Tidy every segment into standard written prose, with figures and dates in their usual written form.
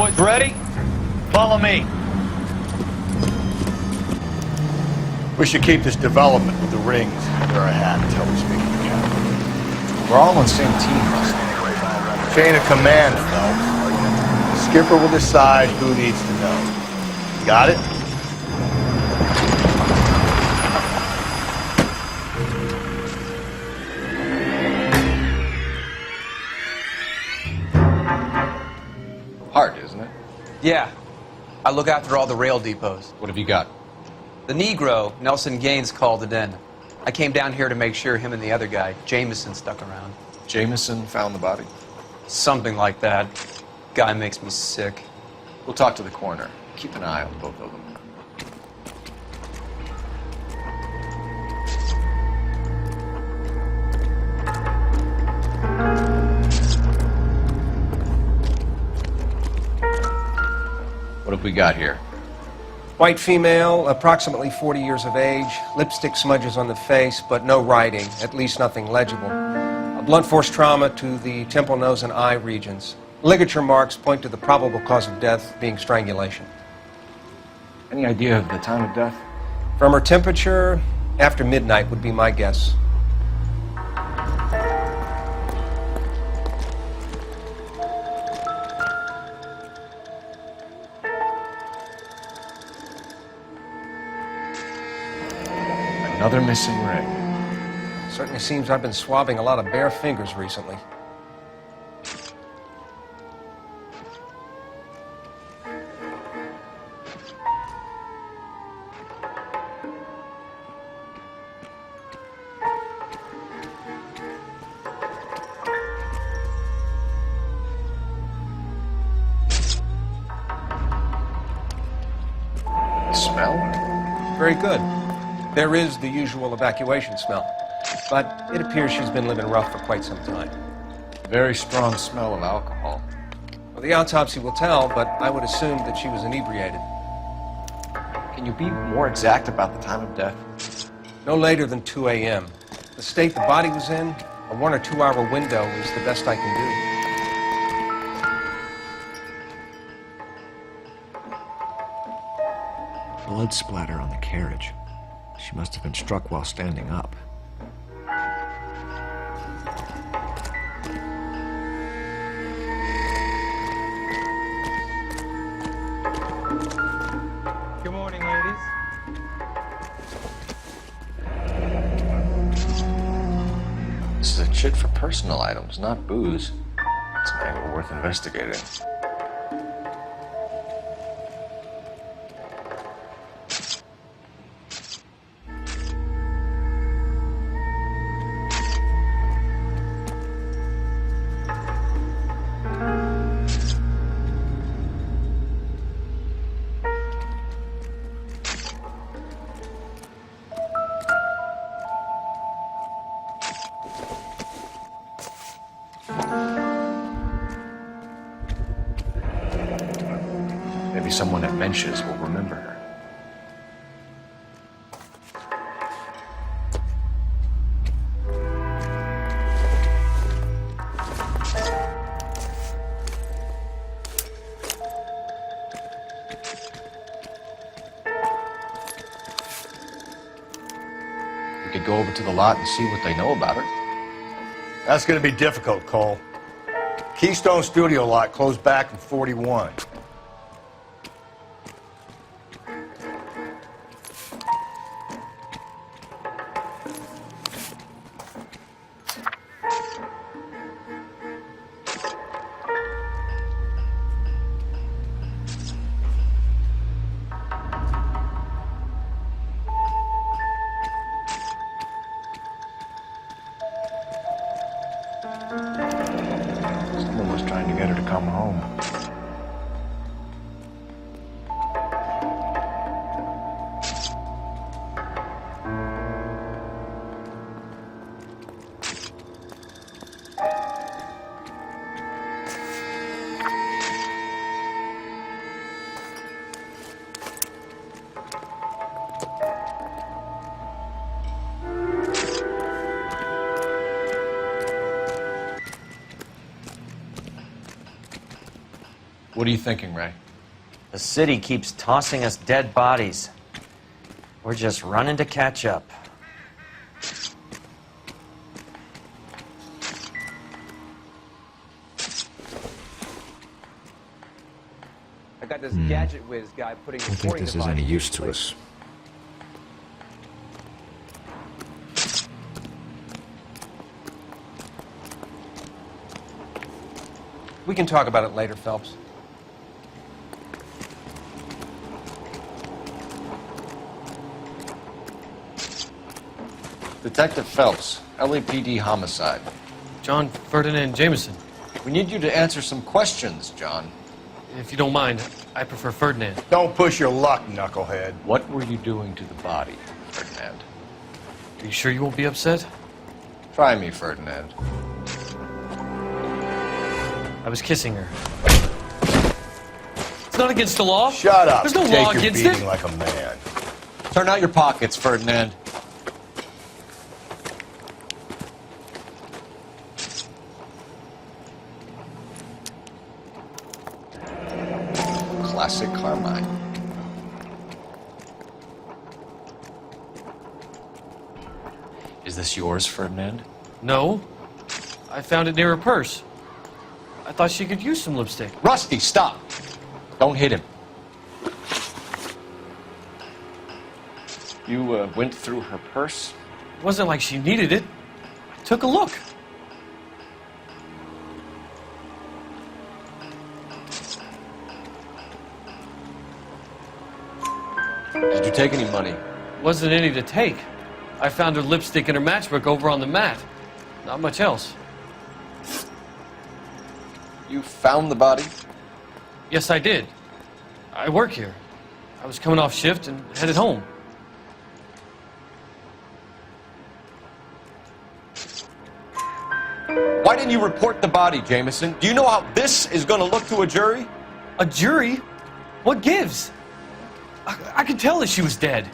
Boys ready? Follow me. We should keep this development with the rings under our hat until we speak to the captain. We're all on the same team, Russell. Chain of command, Phelps. The skipper will decide who needs to know. Got it? Hard, isn't it? Yeah. I look after all the rail depots. What have you got? The Negro, Nelson Gaines, called it in. I came down here to make sure him and the other guy, Jameson, stuck around. Jameson found the body? Something like that. Guy makes me sick. We'll talk to the coroner. Keep an eye on both of them. What have we got here? White female, approximately 40 years of age, lipstick smudges on the face, but no writing, at least nothing legible. A blunt force trauma to the temple, nose, and eye regions. Ligature marks point to the probable cause of death being strangulation. Any idea of the time of death? From her temperature, after midnight would be my guess. Another missing ring. Certainly seems I've been swabbing a lot of bare fingers recently. The smell? Very good. There is the usual evacuation smell, but it appears she's been living rough for quite some time. Very strong smell of alcohol. Well, the autopsy will tell, but I would assume that she was inebriated. Can you be more exact about the time of death? No later than 2 a.m. The state the body was in, a 1 or 2 hour window is the best I can do. Blood splatter on the carriage. She must have been struck while standing up. Good morning, ladies. This is a chit for personal items, not booze. It's an angle worth investigating. Maybe someone at Mensch's will remember her. We could go over to the lot and see what they know about her. That's going to be difficult, Cole. Keystone Studio lot closed back in 41. Someone was trying to get her to come home. What are you thinking, Ray? The city keeps tossing us dead bodies. We're just running to catch up. I got this gadget whiz guy putting I don't think this is any use to us. We can talk about it later, Phelps. Detective Phelps, LAPD homicide. John Ferdinand Jameson. We need you to answer some questions, John. If you don't mind, I prefer Ferdinand. Don't push your luck, knucklehead. What were you doing to the body, Ferdinand? Are you sure you won't be upset? Try me, Ferdinand. I was kissing her. It's not against the law. Shut up. There's no Take law your against beating it. like a man. Turn out your pockets, Ferdinand. Classic Carmine. Is this yours, Ferdinand? No. I found it near her purse. I thought she could use some lipstick. Rusty, stop! Don't hit him. You went through her purse? It wasn't like she needed it. I took a look. Did you take any money? Wasn't any to take. I found her lipstick and her matchbook over on the mat. Not much else. You found the body? Yes, I did. I work here. I was coming off shift and headed home. Why didn't you report the body, Jameson? Do you know how this is going to look to a jury? A jury? What gives? I could tell that she was dead.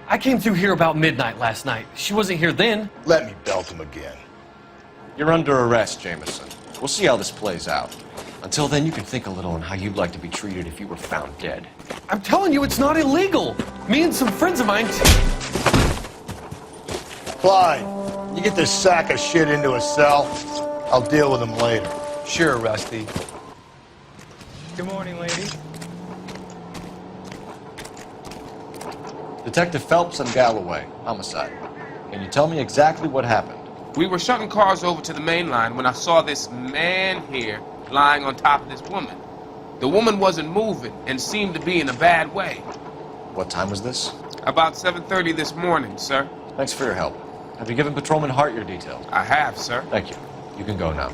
I came through here about midnight last night. She wasn't here then. Let me belt him again. You're under arrest, Jameson. We'll see how this plays out. Until then, you can think a little on how you'd like to be treated if you were found dead. I'm telling you, it's not illegal. Me and some friends of mine... Clyde, you get this sack of shit into a cell. I'll deal with him later. Sure, Rusty. Good morning, ladies. Detective Phelps and Galloway, homicide. Can you tell me exactly what happened? We were shutting cars over to the main line when I saw this man here lying on top of this woman. The woman wasn't moving and seemed to be in a bad way. What time was this? About 7:30 this morning, sir. Thanks for your help. Have you given Patrolman Hart your details? I have, sir. Thank you. You can go now.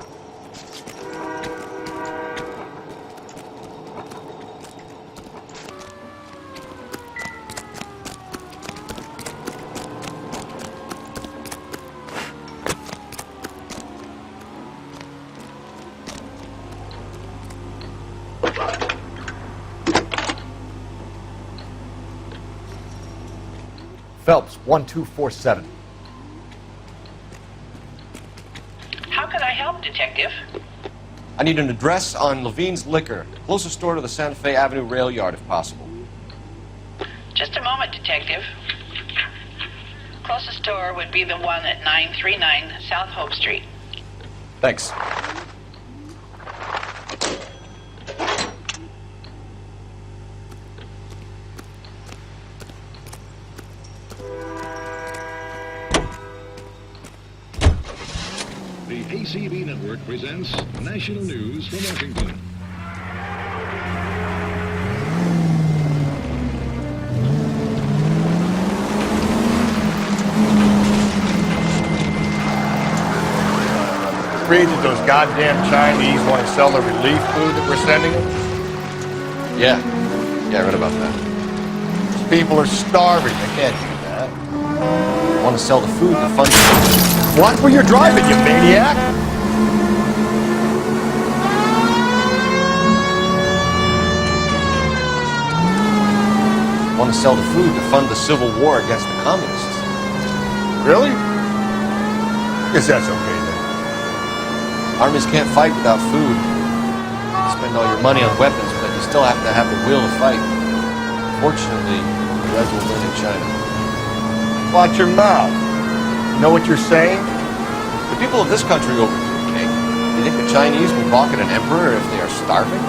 Phelps, 1247. How can I help, Detective? I need an address on Levine's Liquor, closest store to the Santa Fe Avenue rail yard, if possible. Just a moment, Detective. Closest store would be the one at 939 South Hope Street. Thanks. The ACB Network presents National News from Washington. Read that those goddamn Chinese want to sell the relief food that we're sending them? Yeah, I read about that. These people are starving. They can't do that. Want to sell the food to fund... What were you driving, you maniac? Want to sell the food to fund the Civil War against the communists. Really? Guess that's okay then. Armies can't fight without food. This spend all your money on weapons, but you still have to have the will to fight. Fortunately, you guys will win in China. Watch your mouth. You know what you're saying? The people of this country overthrew a king. You think the Chinese will balk at an emperor if they are starving?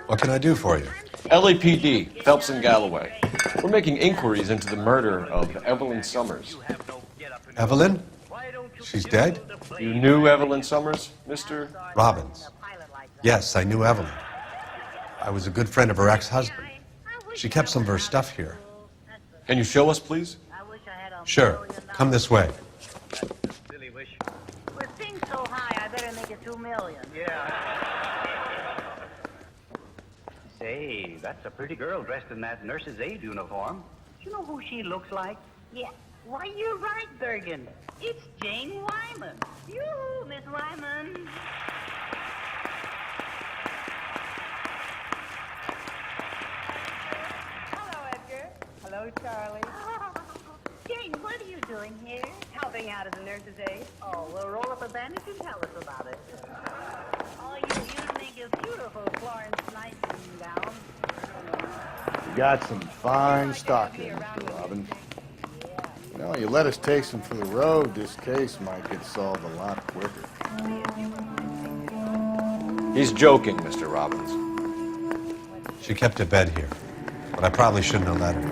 What can I do for you? LAPD, Phelps and Galloway. We're making inquiries into the murder of Evelyn Summers. Evelyn? She's dead? You knew Evelyn Summers, Mr. Robbins. Yes, I knew Evelyn. I was a good friend of her ex-husband. She kept some of her stuff here. Can you show us, please? Sure. Come this way. With things so high, I better make it 2 million. Say, that's a pretty girl dressed in that nurse's aide uniform. Do you know who she looks like? Yeah. Why, you're right, Bergen. It's Jane Wyman. You, Miss Wyman. Hello, Edgar. Hello, Charlie. Jane, what are you doing here? Helping out as a nurse's aide. Oh, well, roll up a bandage and tell us about it. Oh, you make a beautiful Florence Nightingale gown. You got some fine stock here, Mr. Robbins. You know, you let us take some for the road, this case might get solved a lot quicker. He's joking, Mr. Robbins. She kept a bed here, but I probably shouldn't have let her.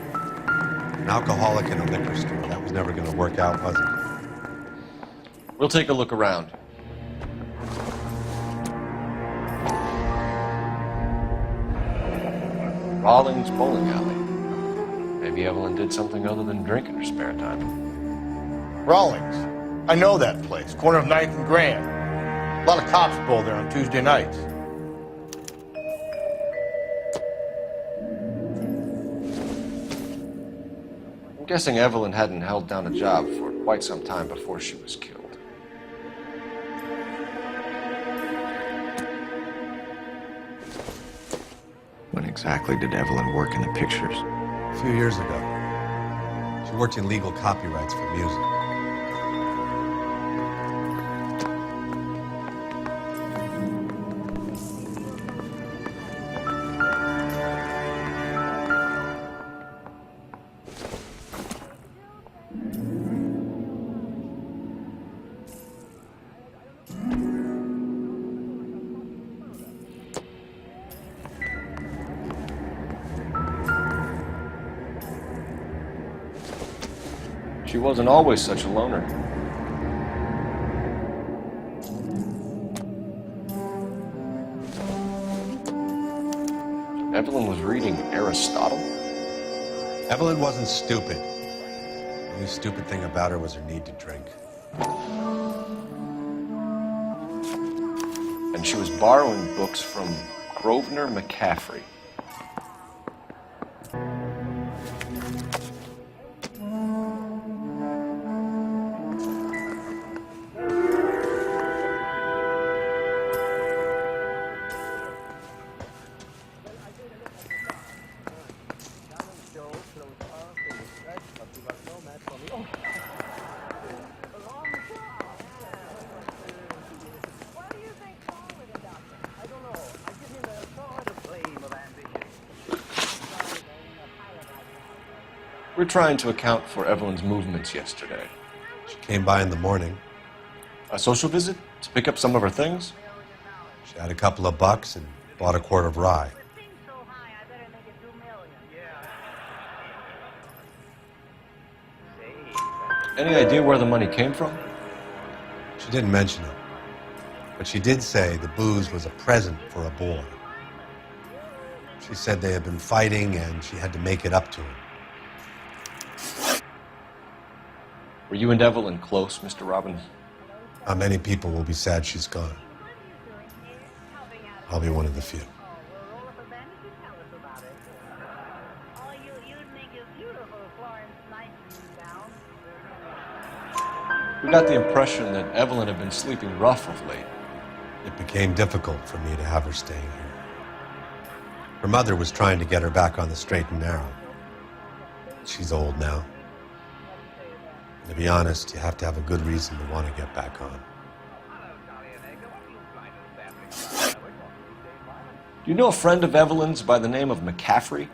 An alcoholic in a liquor store, that was never going to work out, was it? We'll take a look around. Rawlings Bowling Alley. Maybe Evelyn did something other than drink in her spare time. Rawlings. I know that place. Corner of 9th and Grand. A lot of cops bowl there on Tuesday nights. I'm guessing Evelyn hadn't held down a job for quite some time before she was killed. When exactly did Evelyn work in the pictures? A few years ago. She worked in legal copyrights for music. She wasn't always such a loner. Evelyn was reading Aristotle? Evelyn wasn't stupid. The only stupid thing about her was her need to drink. And she was borrowing books from Grosvenor McCaffrey. We're trying to account for Evelyn's movements yesterday. She came by in the morning. A social visit? To pick up some of her things? She had a couple of bucks and bought a quart of rye. Any idea where the money came from? She didn't mention it. But she did say the booze was a present for a boy. She said they had been fighting and she had to make it up to him. Were you and Evelyn close, Mr. Robbins? Not many people will be sad she's gone. I'll be one of the few. We got the impression that Evelyn had been sleeping rough of late. It became difficult for me to have her staying here. Her mother was trying to get her back on the straight and narrow. She's old now. And to be honest, you have to have a good reason to want to get back on. Do you know a friend of Evelyn's by the name of McCaffrey?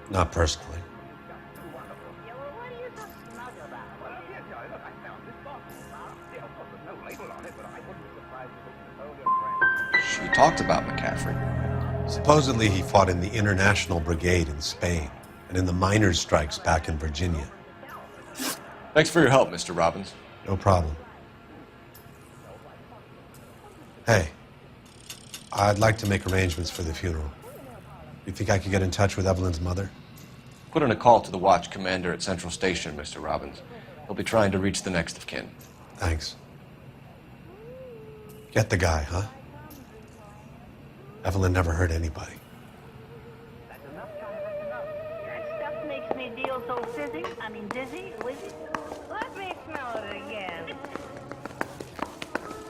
Not personally. She talked about McCaffrey. Supposedly he fought in the International Brigade in Spain and in the miners' strikes back in Virginia. Thanks for your help, Mr. Robbins. No problem. Hey, I'd like to make arrangements for the funeral. You think I could get in touch with Evelyn's mother? Put in a call to the watch commander at Central Station, Mr. Robbins. He'll be trying to reach the next of kin. Thanks. Get the guy, huh? Evelyn never hurt anybody. That stuff makes me feel so dizzy, wizzy. Let me smell it again.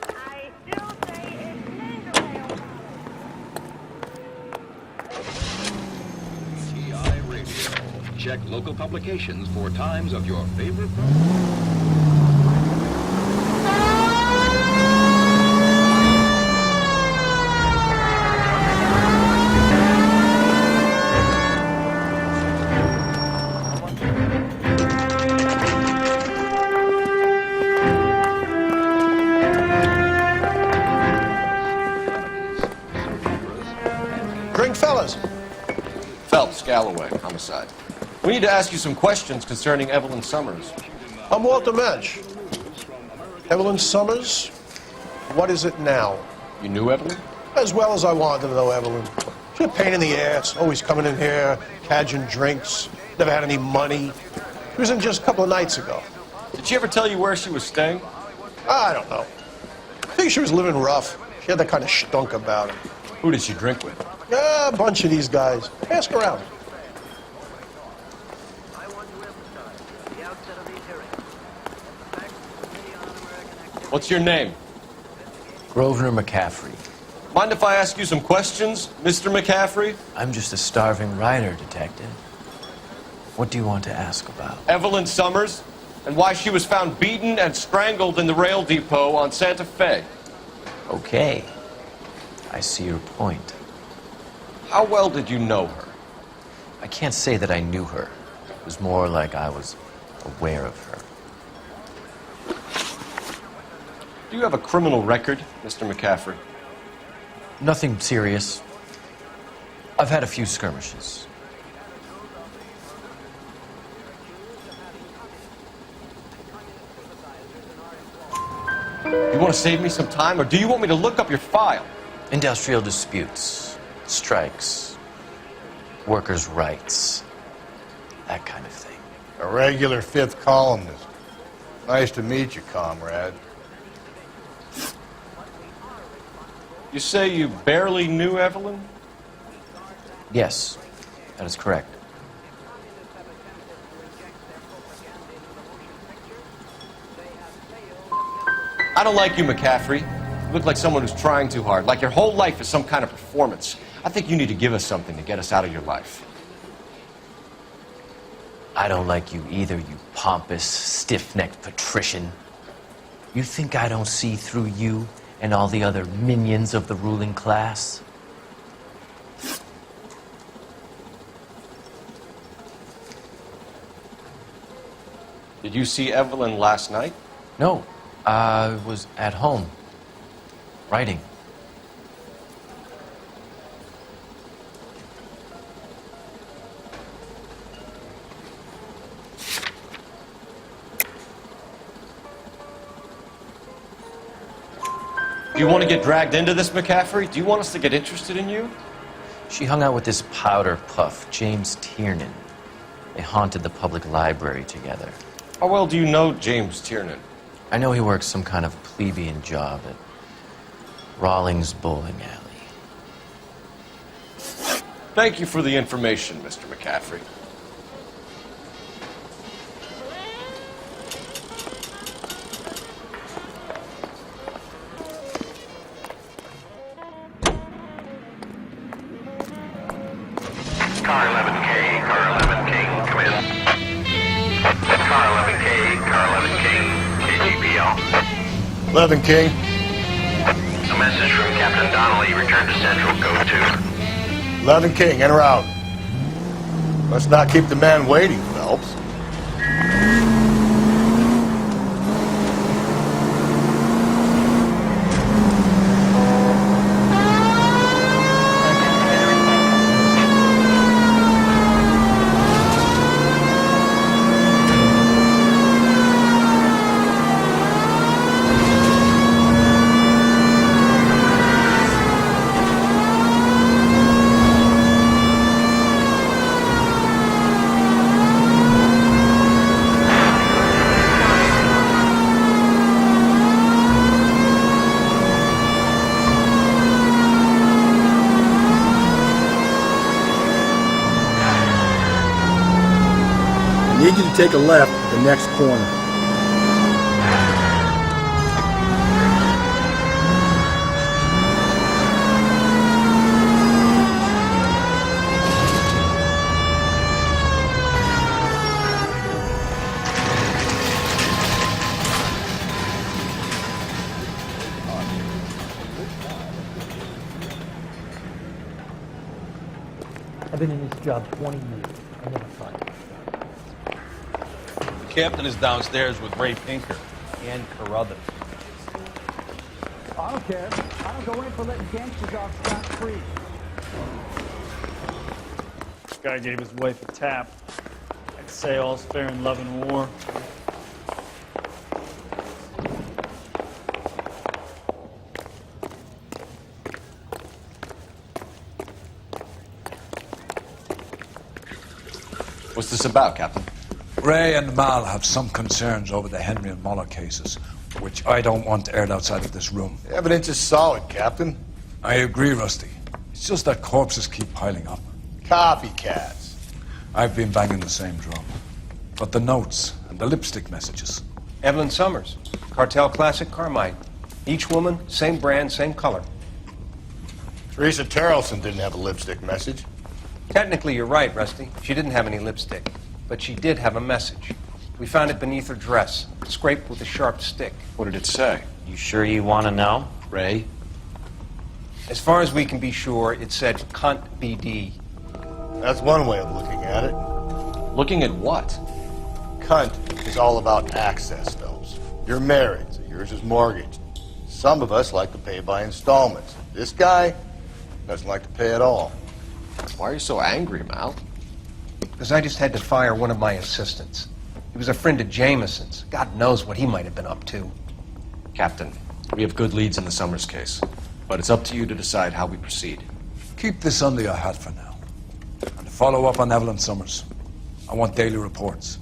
I still say it's miserable. TI Radio. Check local publications for times of your favorite. Fellas. Phelps, Galloway, homicide. We need to ask you some questions concerning Evelyn Summers. I'm Walter Mensch. Evelyn Summers, what is it now? You knew Evelyn? As well as I wanted to know Evelyn. She's a pain in the ass, always coming in here, cadging drinks, never had any money. She was in just a couple of nights ago. Did she ever tell you where she was staying? I don't know. I think she was living rough. She had that kind of stunk about her. Who did she drink with? Yeah, a bunch of these guys. Ask around. What's your name? Grosvenor McCaffrey. Mind if I ask you some questions, Mr. McCaffrey? I'm just a starving writer, Detective. What do you want to ask about? Evelyn Summers, and why she was found beaten and strangled in the rail depot on Santa Fe. Okay. I see your point. How well did you know her? I can't say that I knew her. It was more like I was aware of her. Do you have a criminal record, Mr. McCaffrey? Nothing serious. I've had a few skirmishes. You want to save me some time, or do you want me to look up your file? Industrial disputes, strikes, workers' rights, that kind of thing. A regular fifth columnist. Nice to meet you, comrade. You say you barely knew Evelyn? Yes, that is correct. I don't like you, McCaffrey. You look like someone who's trying too hard, like your whole life is some kind of performance. I think you need to give us something to get us out of your life. I don't like you either, you pompous, stiff-necked patrician. You think I don't see through you and all the other minions of the ruling class? Did you see Evelyn last night? No, I was at home, writing. Do you want to get dragged into this, McCaffrey? Do you want us to get interested in you? She hung out with this powder puff, James Tiernan. They haunted the public library together. How well do you know James Tiernan? I know he works some kind of plebeian job at Rawlings Bowling Alley. Thank you for the information, Mr. McCaffrey. 11 King. A message from Captain Donnelly. Return to Central. Code 2. 11 King, in or out? Let's not keep the man waiting, Phelps. I need you to take a left at the next corner. I've been in this job 20 years. I never find it. The captain is downstairs with Ray Pinker and Carruthers. I don't care. I don't go in for letting gangsters off scot-free. This guy gave his wife a tap. I'd say all's fair in love and war. What's this about, Captain? Ray and Mal have some concerns over the Henry and Muller cases, which I don't want aired outside of this room. The evidence is solid, Captain. I agree, Rusty. It's just that corpses keep piling up. Copycats. I've been banging the same drum. But the notes and the lipstick messages. Evelyn Summers, Cartel Classic Carmine. Each woman, same brand, same color. Teresa Terrelson didn't have a lipstick message. Technically, you're right, Rusty. She didn't have any lipstick. But she did have a message. We found it beneath her dress, scraped with a sharp stick. What did it say? You sure you want to know? Ray? As far as we can be sure, it said cunt BD. That's one way of looking at it. Looking at what? Cunt is all about access, Phelps. You're married, so yours is mortgaged. Some of us like to pay by installments. This guy doesn't like to pay at all. Why are you so angry, Mal? Because I just had to fire one of my assistants. He was a friend of Jameson's. God knows what he might have been up to. Captain, we have good leads in the Summers case, but it's up to you to decide how we proceed. Keep this under your hat for now. And to follow up on Evelyn Summers, I want daily reports.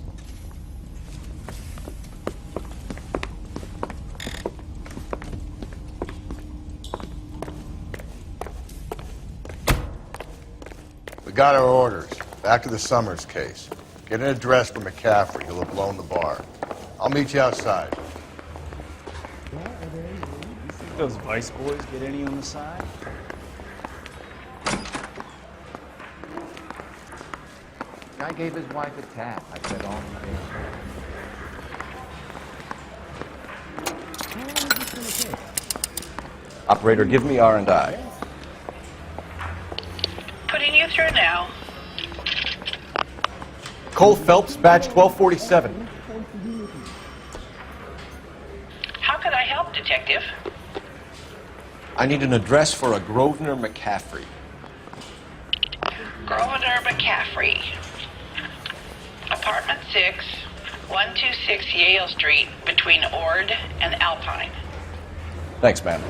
We got our orders. Back to the Summers case. Get an address for McCaffrey. He'll have blown the bar. I'll meet you outside. You think those Vice boys get any on the side? Guy gave his wife a tap. I said all in Operator, give me R&I. Putting you through now. Cole Phelps, badge 1247. How could I help, Detective? I need an address for a Grosvenor McCaffrey. Grosvenor McCaffrey. Apartment 6, 126 Yale Street, between Ord and Alpine. Thanks, ma'am.